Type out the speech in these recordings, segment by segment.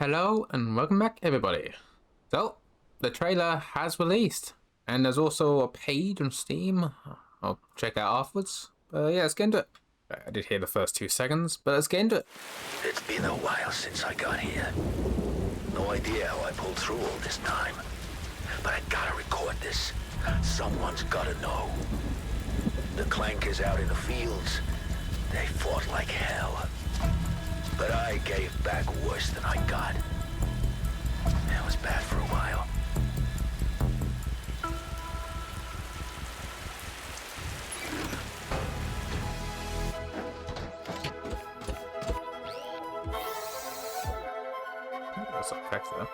Hello and welcome back, everybody. So, the trailer has released, and there's also a page on Steam. I'll check out afterwards. Yeah, let's get into it. I did hear the first 2 seconds, but let's get into it. It's been a while since I got here. No idea how I pulled through all this time. But I gotta record this. Someone's gotta know. The clank is out in the fields. They fought like hell. But I gave back worse than I got. It was bad for a while. That's effective though.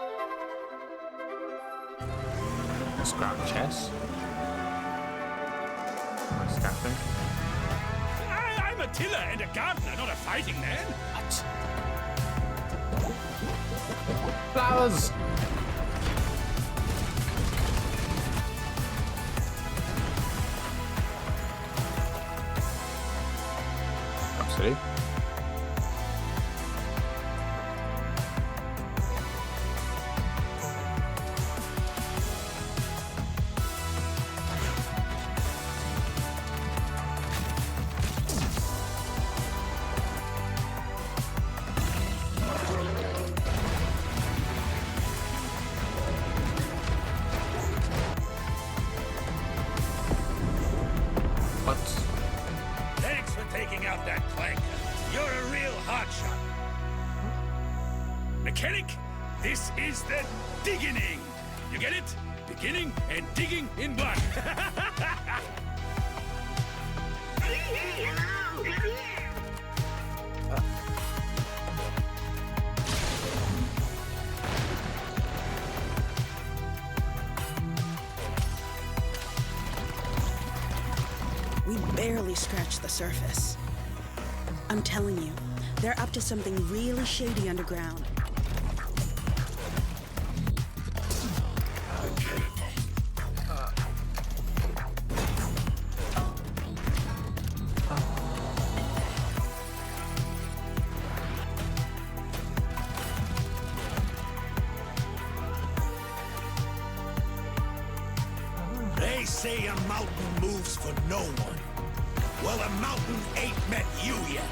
Scrap chest. Scrapping. I'm a tiller and a gardener, not a fighting man. What? Flowers! Absolutely. Thanks for taking out that clank. You're a real hotshot. Mechanic, this is the digging. You get it? Beginning and digging in one. We barely scratched the surface. I'm telling you, they're up to something really shady underground. They say a mountain moves for no one. Well, a mountain ain't met you yet.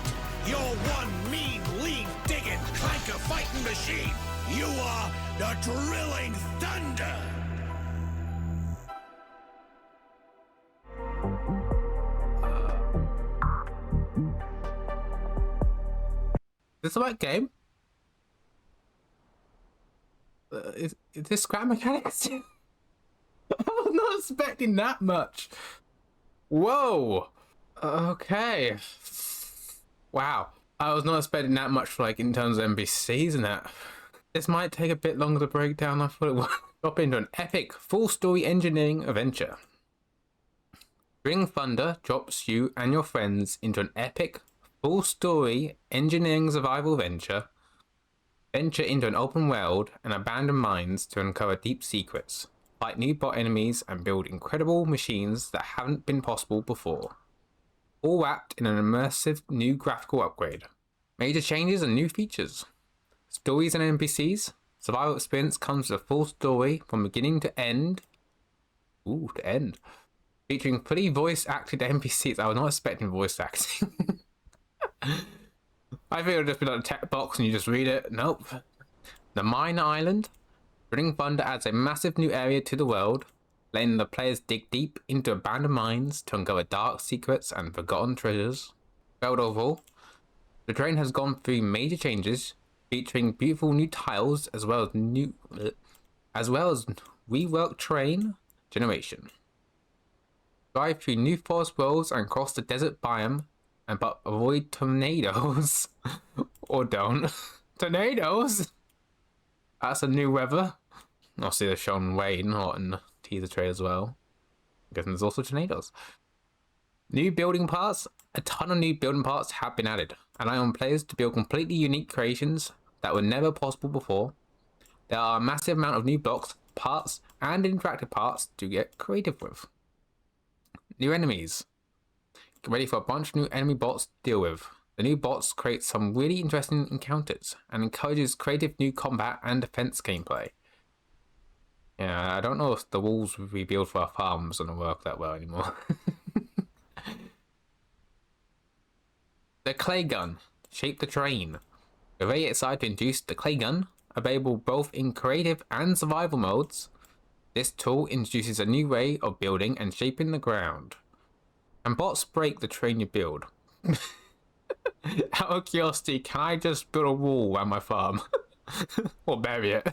You're one mean, lean, digging, clanker fighting machine. You are the drilling thunder. Is this the right game? Is this scrap mechanics? I was not expecting that much. Whoa. Okay. Wow. I was not expecting that much, like, in terms of NPCs and that. This might take a bit longer to break down than I thought it would. Drop into an epic, full-story engineering adventure. Bring Thunder drops you and your friends into an epic, full-story engineering survival venture. Venture into an open world and abandoned mines to uncover deep secrets. Fight new bot enemies and build incredible machines that haven't been possible before. All wrapped in an immersive new graphical upgrade. Major changes and new features. Stories and NPCs. Survival experience comes with a full story from beginning to end. Ooh, to end. Featuring fully voice acted NPCs. I was not expecting voice acting. I think it'll just be like a text box and you just read it. Nope. The Mine Island. Bring Thunder adds a massive new area to the world, letting the players dig deep into abandoned mines to uncover dark secrets and forgotten treasures. World overall, the terrain has gone through major changes, featuring beautiful new tiles as well as reworked terrain generation. Drive through new forest worlds and cross the desert biome, but avoid tornadoes. Or don't. Tornadoes? That's a new weather. Obviously, they've shown rain in the teaser trailer as well. I guess there's also tornadoes. New building parts. A ton of new building parts have been added, allowing on players to build completely unique creations that were never possible before. There are a massive amount of new blocks, parts, and interactive parts to get creative with. New enemies. Get ready for a bunch of new enemy bots to deal with. The new bots create some really interesting encounters and encourages creative new combat and defense gameplay. Yeah, I don't know if the walls we build for our farms are going to work that well anymore. The clay gun. Shape the terrain. We're very excited to introduce the clay gun, available both in creative and survival modes. This tool introduces a new way of building and shaping the ground. Can bots break the terrain you build? Out of curiosity, can I just build a wall around my farm? Or bury it?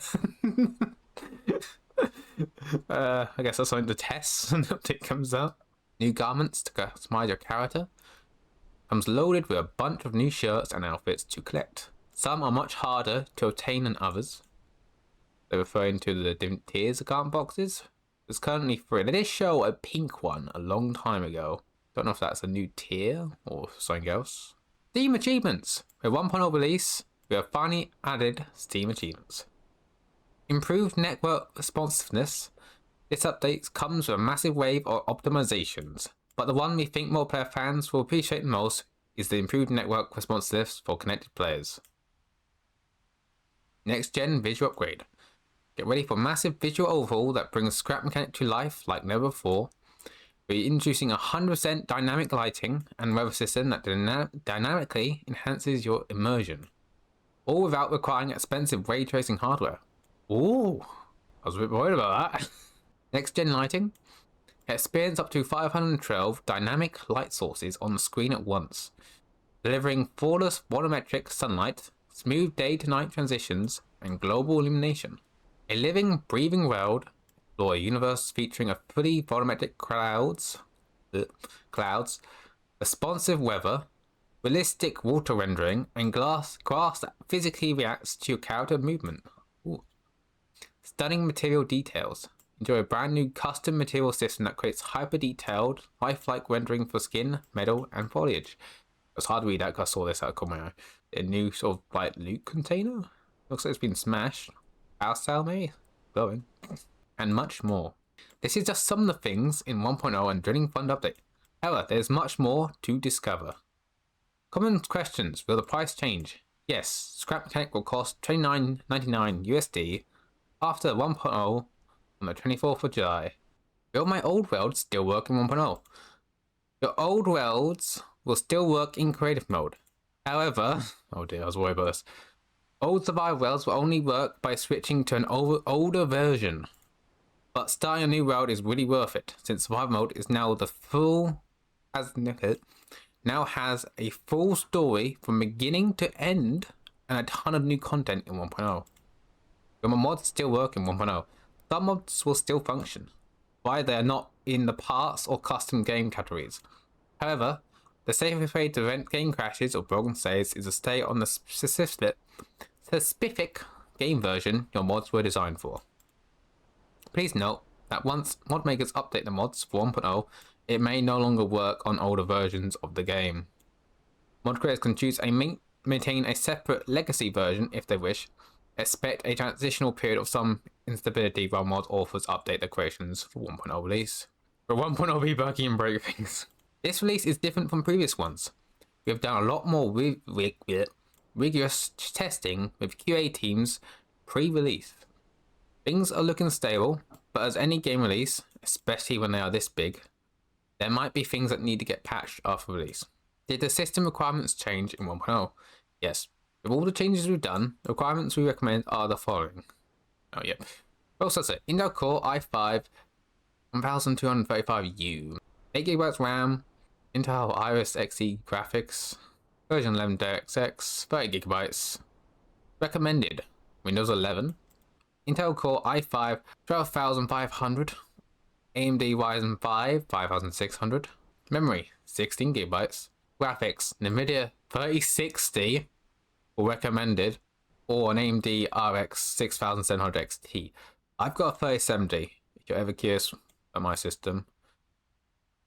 I guess that's something to test when the update comes out. New garments to customize your character. Comes loaded with a bunch of new shirts and outfits to collect. Some are much harder to obtain than others. They're referring to the different tiers of garment boxes. There's currently 3. They did show a pink one a long time ago. Don't know if that's a new tier or something else. Steam achievements. With 1.0 release, we have finally added Steam achievements. Improved network responsiveness. This update comes with a massive wave of optimizations, but the one we think multiplayer fans will appreciate the most is the improved network responsiveness for connected players. Next gen visual upgrade. Get ready for a massive visual overhaul that brings scrap mechanic to life like never before. We're introducing 100% dynamic lighting and weather system that dynamically enhances your immersion, all without requiring expensive ray tracing hardware. Ooh, I was a bit worried about that. Next gen lighting. Experience up to 512 dynamic light sources on the screen at once, delivering flawless volumetric sunlight, smooth day to night transitions, and global illumination. A living, breathing world, or a universe featuring a fully volumetric clouds, responsive weather, realistic water rendering, and grass that physically reacts to your character movement. Ooh. Stunning material details. Enjoy a brand new custom material system that creates hyper detailed, lifelike rendering for skin, metal, and foliage. It's hard to read that because I saw this out of my eye. A new sort of like loot container. Looks like it's been smashed. Our style maybe? Glowing. And much more. This is just some of the things in 1.0 and Drilling Fund update. However, there's much more to discover. Common questions. Will the price change? Yes, scrap mechanic will cost $29.99 USD after 1.0 on the 24th of July. Will my old worlds still work in 1.0? Your old worlds will still work in creative mode. However, oh dear, I was worried about this. Old survival worlds will only work by switching to an older version. But starting a new world is really worth it, since survival mode is now now has a full story from beginning to end and a ton of new content in 1.0. Will my mods still work in 1.0? Some mods will still function, why they are not in the parts or custom game categories. However, the safest way to prevent game crashes or broken saves is to stay on the specific game version your mods were designed for. Please note that once mod makers update the mods for 1.0, it may no longer work on older versions of the game. Mod creators can choose to maintain a separate legacy version if they wish. Expect a transitional period of some instability while mod authors update their creations for 1.0 release. For 1.0 be buggy and break things. This release is different from previous ones. We have done a lot more rigorous testing with QA teams pre-release. Things are looking stable, but as any game release, especially when they are this big, there might be things that need to get patched after release. Did the system requirements change in 1.0? Yes. With all the changes we've done, the requirements we recommend are the following. Oh yeah. Processor, Intel Core i5 1235U, 8GB RAM, Intel Iris Xe graphics, version 11 DirectX, 30GB. Recommended, Windows 11, Intel Core i5 12500, AMD Ryzen 5 5600, memory 16GB, graphics NVIDIA 3060 or recommended, or an AMD RX 6700 XT. I've got a 3070 if you're ever curious about my system,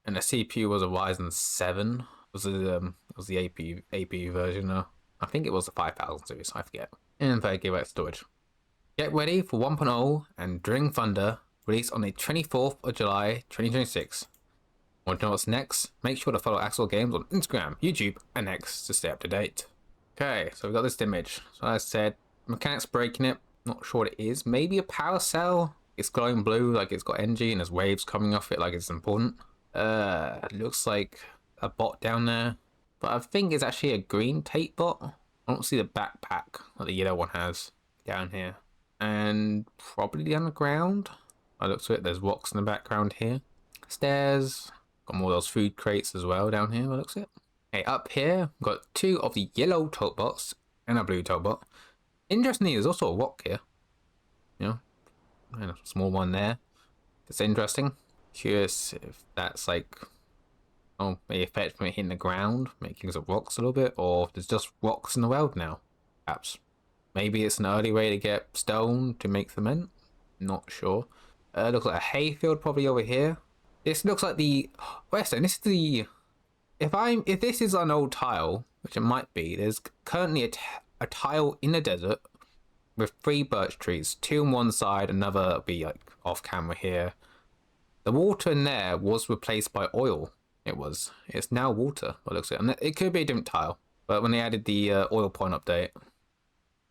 and the CPU was a Ryzen 7. Was the APU version? I think it was the 5000 series. I forget. And 30GB storage. Get ready for 1.0 and Drilling Thunder, released on the 24th of July 2026. Want to know what's next? Make sure to follow Axel Games on Instagram, YouTube, and X to stay up to date. Okay, so we got this image. So as I said, mechanics breaking it. Not sure what it is. Maybe a power cell. It's glowing blue, like it's got energy, and there's waves coming off it, like it's important. It looks like a bot down there, but I think it's actually a green tape bot. I don't see the backpack that the yellow one has down here, and probably down the ground. I looked at it. There's rocks in the background here. Stairs. Got more of those food crates as well down here. I looks at it. Okay, up here we've got 2 of the yellow tote bots and a blue tote bot. Interestingly, there's also a rock here. You know, and a small one there. It's interesting. Curious if that's like, oh, may affect from it hitting the ground, making some rocks a little bit, or if there's just rocks in the world now. Perhaps. Maybe it's an early way to get stone to make cement. Not sure. Looks like a hayfield probably over here. This looks like the Western. This is the if this is an old tile, which it might be. There's currently a tile in the desert with 3 birch trees, 2 on one side, another be like off camera here. The water in there was replaced by oil. It's now water. What looks like, and it could be a different tile, but when they added the oil point update,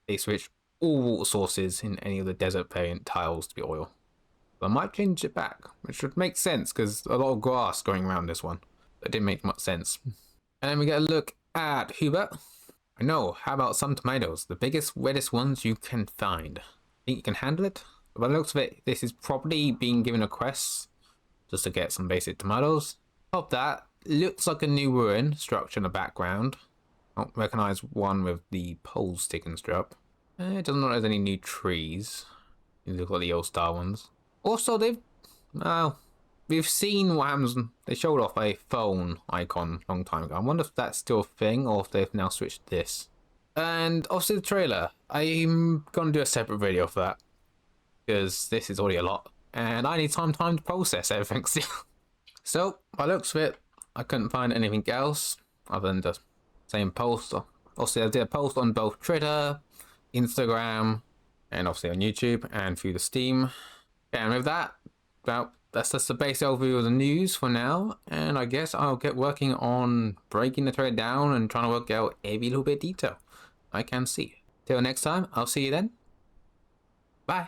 they switched all water sources in any of the desert variant tiles to be oil. I might change it back, which would make sense because a lot of grass going around this one. That didn't make much sense. And then we get a look at Hubert. I know, how about some tomatoes? The biggest, reddest ones you can find. Think you can handle it? By the looks of it, this is probably being given a quest just to get some basic tomatoes. Top that, looks like a new ruin structure in the background. I don't recognise one with the pole sticking strap. It doesn't look like there's any new trees. These look like the old star ones. Also, we've seen what happens. They showed off a phone icon a long time ago. I wonder if that's still a thing or if they've now switched this. And obviously the trailer. I'm going to do a separate video for that because this is already a lot. And I need some time to process everything still. So, by the looks of it, I couldn't find anything else other than the same post. Obviously, I did a post on both Twitter, Instagram, and obviously on YouTube and through the Steam. And with that, well, that's just the basic overview of the news for now. And I guess I'll get working on breaking the trailer down and trying to work out every little bit of detail I can see. Till next time, I'll see you then. Bye.